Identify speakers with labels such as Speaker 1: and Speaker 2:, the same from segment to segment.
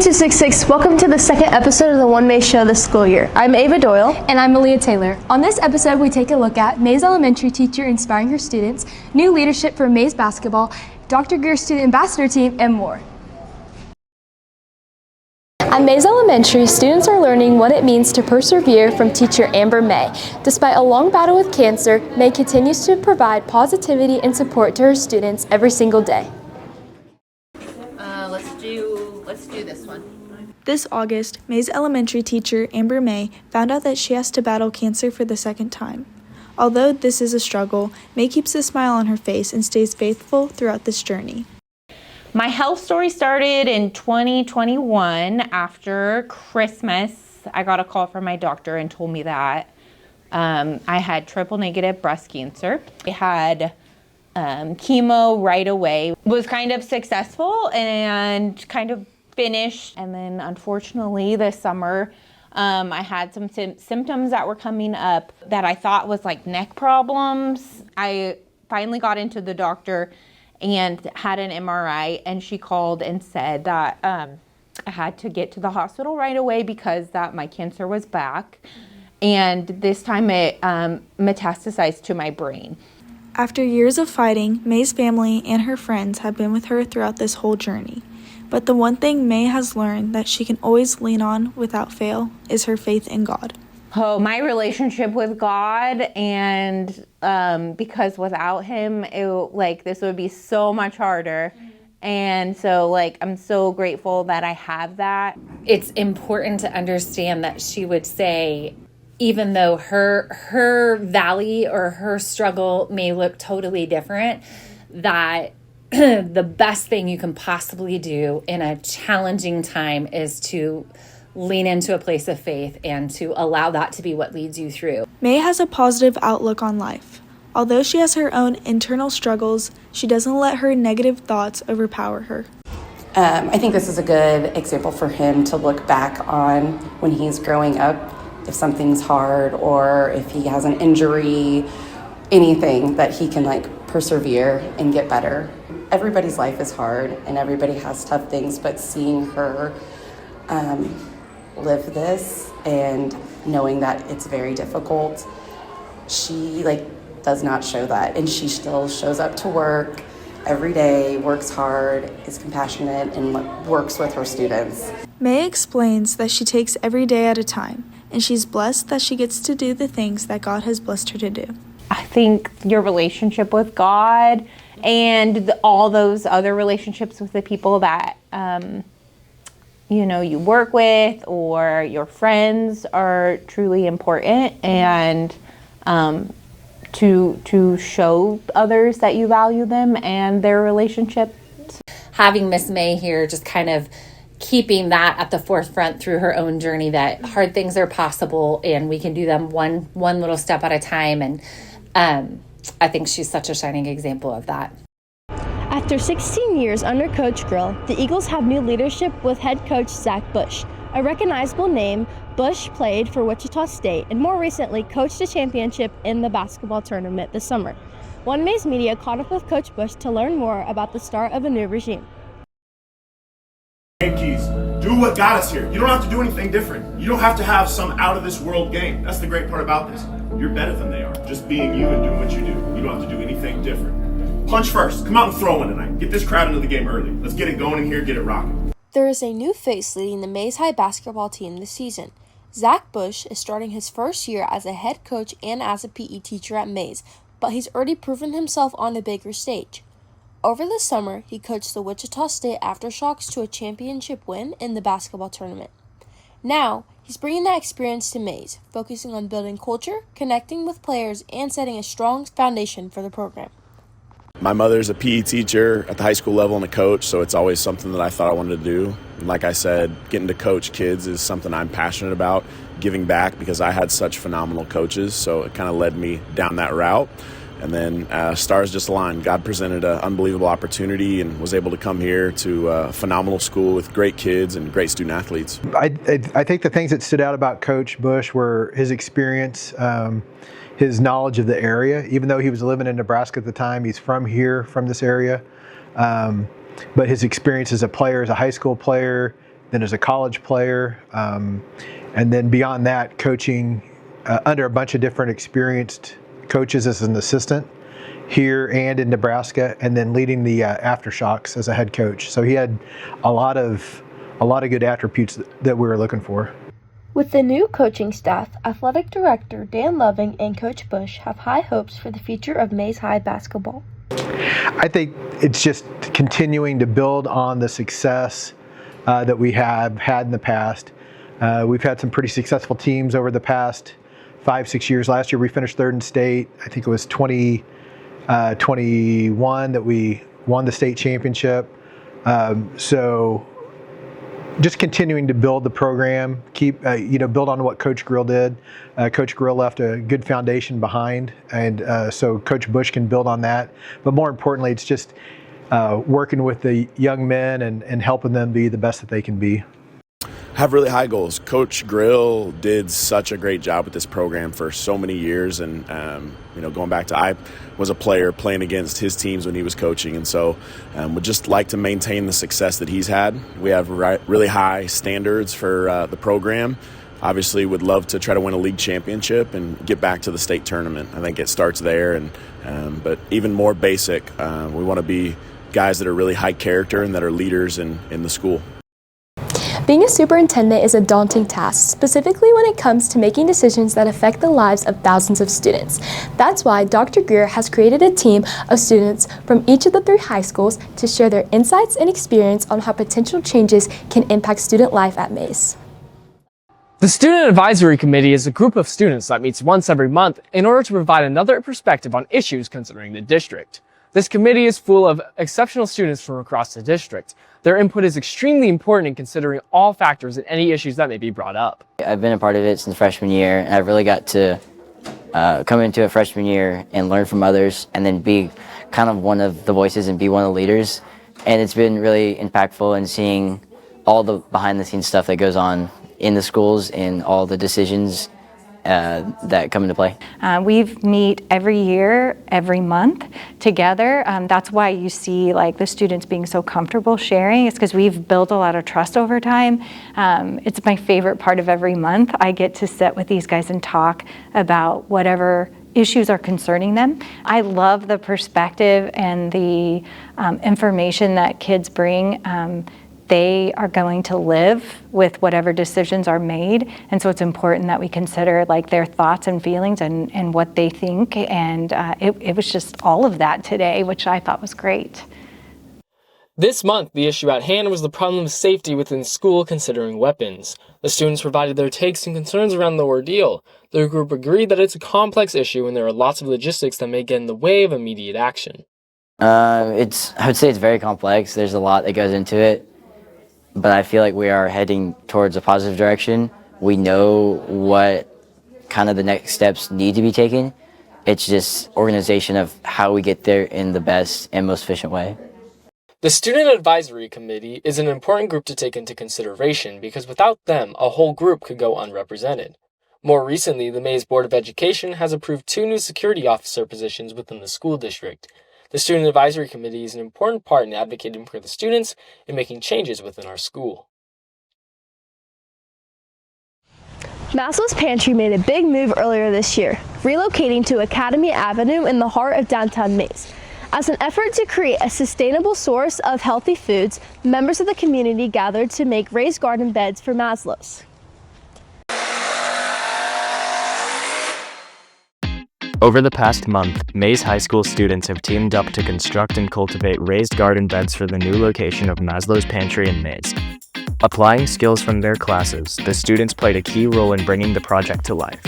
Speaker 1: 266, welcome to the second episode of the OneMaize show this school year. I'm Ava Doyle.
Speaker 2: And I'm Malia Taylor. On this episode, we take a look at Maize Elementary teacher inspiring her students, new leadership for Maize basketball, Dr. Greer student ambassador team, and more. At Maize Elementary, students are learning what it means to persevere from teacher Amber May. Despite a long battle with cancer, May continues to provide positivity and support to her students every single day.
Speaker 3: Let's do this one.
Speaker 4: This August, Maize Elementary teacher Amber May found out that she has to battle cancer for the second time. Although this is a struggle, May keeps a smile on her face and stays faithful throughout this journey.
Speaker 3: My health story started in 2021 after Christmas. I got a call from my doctor and told me that I had triple negative breast cancer. I had chemo right away. Was kind of successful and kind of finished. And then unfortunately this summer, I had some symptoms that were coming up that I thought was like neck problems. I finally got into the doctor and had an MRI, and she called and said that I had to get to the hospital right away because that my cancer was back. And this time it metastasized to my brain.
Speaker 4: After years of fighting, May's family and her friends have been with her throughout this whole journey. But the one thing May has learned that she can always lean on without fail is her faith in God.
Speaker 3: Oh, my relationship with God, and because without him, this would be so much harder. And so I'm so grateful that I have that.
Speaker 5: It's important to understand that she would say, even though her valley or her struggle may look totally different, that the best thing you can possibly do in a challenging time is to lean into a place of faith and to allow that to be what leads you through.
Speaker 4: May has a positive outlook on life. Although she has her own internal struggles, she doesn't let her negative thoughts overpower her.
Speaker 6: I think this is a good example for him to look back on when he's growing up. If something's hard or if he has an injury, anything that he can persevere and get better. Everybody's life is hard and everybody has tough things, but seeing her live this and knowing that it's very difficult, she does not show that, and she still shows up to work every day, works hard, is compassionate, and works with her students.
Speaker 4: May explains that she takes every day at a time, and she's blessed that she gets to do the things that God has blessed her to do.
Speaker 3: I think your relationship with God and all those other relationships with the people that you work with or your friends are truly important, and to show others that you value them and their relationships.
Speaker 5: Having Miss May here just kind of keeping that at the forefront through her own journey, that hard things are possible and we can do them one little step at a time. And I think she's such a shining example of that.
Speaker 2: After 16 years under Coach Greer, the Eagles have new leadership with head coach Zach Bush. A recognizable name, Bush played for Wichita State and more recently coached a championship in the basketball tournament this summer. OneMaize Media caught up with Coach Bush to learn more about the start of a new regime.
Speaker 7: Keys. Do what got us here. You don't have to do anything different. You don't have to have some out-of-this-world game. That's the great part about this. You're better than they are. Just being you and doing what you do. You don't have to do anything different. Punch first. Come out and throw one tonight. Get this crowd into the game early. Let's get it going in here, get it rocking.
Speaker 2: There is a new face leading the Maize High basketball team this season. Zach Bush is starting his first year as a head coach and as a PE teacher at Maize, but he's already proven himself on a bigger stage. Over the summer, he coached the Wichita State Aftershocks to a championship win in the basketball tournament. Now, he's bringing that experience to Maize, focusing on building culture, connecting with players, and setting a strong foundation for the program.
Speaker 8: My mother's a PE teacher at the high school level and a coach, so it's always something that I thought I wanted to do. And like I said, getting to coach kids is something I'm passionate about, giving back because I had such phenomenal coaches, so it kind of led me down that route. And then stars just aligned. God presented an unbelievable opportunity and was able to come here to a phenomenal school with great kids and great student athletes.
Speaker 9: I think the things that stood out about Coach Bush were his experience, his knowledge of the area. Even though he was living in Nebraska at the time, he's from here, from this area. But his experience as a player, as a high school player, then as a college player, and then beyond that, coaching under a bunch of different experienced coaches as an assistant here and in Nebraska, and then leading the Aftershocks as a head coach. So he had a lot of good attributes that we were looking for.
Speaker 1: With the new coaching staff, Athletic Director Dan Loving and Coach Bush have high hopes for the future of Maize High basketball.
Speaker 9: I think it's just continuing to build on the success that we have had in the past. We've had some pretty successful teams over the past 5-6 years. Last year we finished third in state. I think it was 2021 that we won the state championship. So just continuing to build the program, build on what Coach Greer did. Coach Greer left a good foundation behind, and so Coach Bush can build on that. But more importantly, it's just working with the young men and helping them be the best that they can be.
Speaker 8: Have really high goals. Coach Grill did such a great job with this program for so many years, and going back to I was a player playing against his teams when he was coaching, and so would just like to maintain the success that he's had. We have really high standards for the program. Obviously, would love to try to win a league championship and get back to the state tournament. I think it starts there, and but even more basic, we want to be guys that are really high character and that are leaders in the school.
Speaker 2: Being a superintendent is a daunting task, specifically when it comes to making decisions that affect the lives of thousands of students. That's why Dr. Greer has created a team of students from each of the 3 high schools to share their insights and experience on how potential changes can impact student life at Maize.
Speaker 10: The Student Advisory Committee is a group of students that meets once every month in order to provide another perspective on issues concerning the district. This committee is full of exceptional students from across the district. Their input is extremely important in considering all factors and any issues that may be brought up.
Speaker 11: I've been a part of it since freshman year, and I've really got to come into a freshman year and learn from others, and then be kind of one of the voices and be one of the leaders. And it's been really impactful in seeing all the behind-the-scenes stuff that goes on in the schools and all the decisions that come into play.
Speaker 12: We meet every year, every month together. That's why you see the students being so comfortable sharing. It's because we've built a lot of trust over time. It's my favorite part of every month. I get to sit with these guys and talk about whatever issues are concerning them. I love the perspective and the information that kids bring. They are going to live with whatever decisions are made, and so it's important that we consider their thoughts and feelings and what they think, and it was just all of that today, which I thought was great.
Speaker 10: This month, the issue at hand was the problem of safety within school considering weapons. The students provided their takes and concerns around the ordeal. The group agreed that it's a complex issue and there are lots of logistics that may get in the way of immediate action.
Speaker 11: I would say it's very complex. There's a lot that goes into it. But I feel like we are heading towards a positive direction. We know what kind of the next steps need to be taken. It's just organization of how we get there in the best and most efficient way.
Speaker 10: The Student Advisory Committee is an important group to take into consideration because without them, a whole group could go unrepresented. More recently, the Maize Board of Education has approved 2 new security officer positions within the school district. The Student Advisory Committee is an important part in advocating for the students and making changes within our school.
Speaker 1: Maslow's Pantry made a big move earlier this year, relocating to Academy Avenue in the heart of downtown Maize. As an effort to create a sustainable source of healthy foods, members of the community gathered to make raised garden beds for Maslow's.
Speaker 13: Over the past month, Maize High School students have teamed up to construct and cultivate raised garden beds for the new location of Maslow's Pantry in Maize. Applying skills from their classes, the students played a key role in bringing the project to life.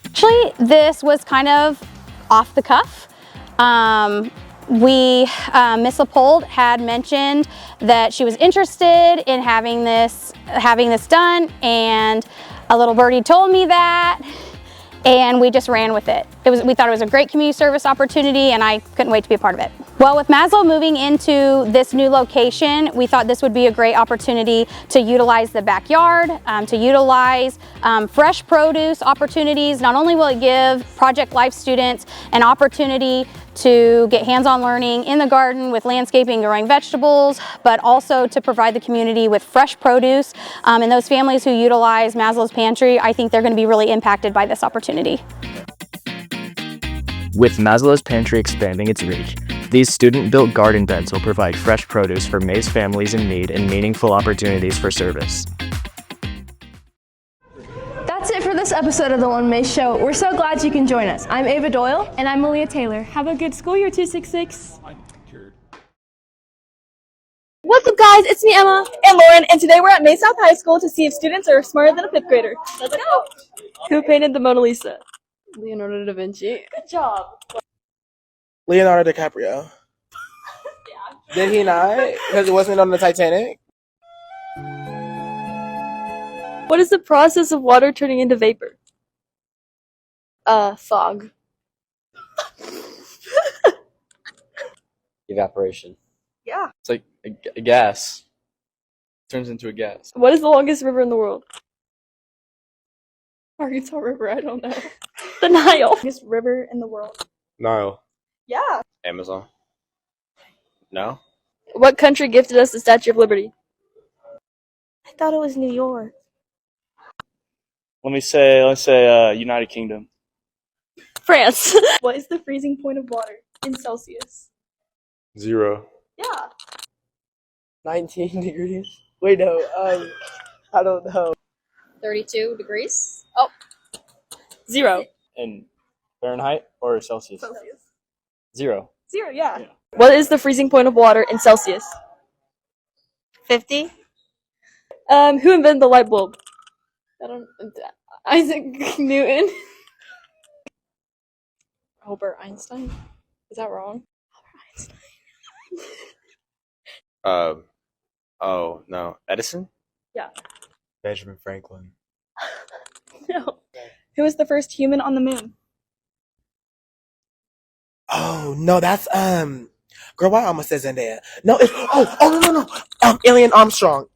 Speaker 14: Actually, this was kind of off the cuff. Miss Leopold had mentioned that she was interested in having this done, and a little birdie told me that. And we just ran with it. We thought it was a great community service opportunity, and I couldn't wait to be a part of it. Well, with Maslow moving into this new location, we thought this would be a great opportunity to utilize the backyard, to utilize fresh produce opportunities. Not only will it give Project Life students an opportunity to get hands-on learning in the garden with landscaping, growing vegetables, but also to provide the community with fresh produce. And those families who utilize Maslow's Pantry, I think they're going to be really impacted by this opportunity.
Speaker 13: With Maslow's Pantry expanding its reach, these student-built garden beds will provide fresh produce for Maize families in need and meaningful opportunities for service.
Speaker 1: That's it for this episode of the OneMaize Show. We're so glad you can join us. I'm Ava Doyle.
Speaker 15: And I'm Malia Taylor. Have a good school year, 266.
Speaker 16: What's up, guys? It's me, Emma and Lauren, and today we're at Maize South High School to see if students are smarter than a 5th grader. Let's go! Who painted the Mona Lisa?
Speaker 17: Leonardo da Vinci.
Speaker 16: Good job.
Speaker 18: Leonardo DiCaprio. Yeah. Did he not? Because it wasn't on the Titanic?
Speaker 16: What is the process of water turning into vapor?
Speaker 17: Fog.
Speaker 19: Evaporation.
Speaker 16: Yeah.
Speaker 19: It's like a gas. Turns into a gas.
Speaker 16: What is the longest river in the world? Arkansas River, I don't know. The Nile. Longest river in the world.
Speaker 19: Nile.
Speaker 16: Yeah.
Speaker 19: Amazon. No?
Speaker 16: What country gifted us the Statue of Liberty? I thought it was New York.
Speaker 19: Let me say United Kingdom.
Speaker 16: France. What is the freezing point of water in Celsius?
Speaker 19: 0.
Speaker 16: Yeah.
Speaker 18: 19 degrees. Wait, no. I don't know.
Speaker 17: 32 degrees.
Speaker 16: 0.
Speaker 19: In Fahrenheit or Celsius?
Speaker 16: Celsius.
Speaker 19: 0.
Speaker 16: 0, yeah. What is the freezing point of water in Celsius?
Speaker 17: 50.
Speaker 16: Who invented the light bulb?
Speaker 17: Isaac Newton. Albert Einstein. Is that wrong?
Speaker 19: Oh, no. Edison?
Speaker 16: Yeah.
Speaker 19: Benjamin Franklin.
Speaker 16: No. Who was the first human on the moon?
Speaker 18: Oh, no, that's, girl, why I almost said Zendaya? No, it's, no. Alien Armstrong.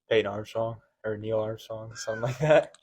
Speaker 19: Peyton Armstrong or Neil Armstrong, something like that.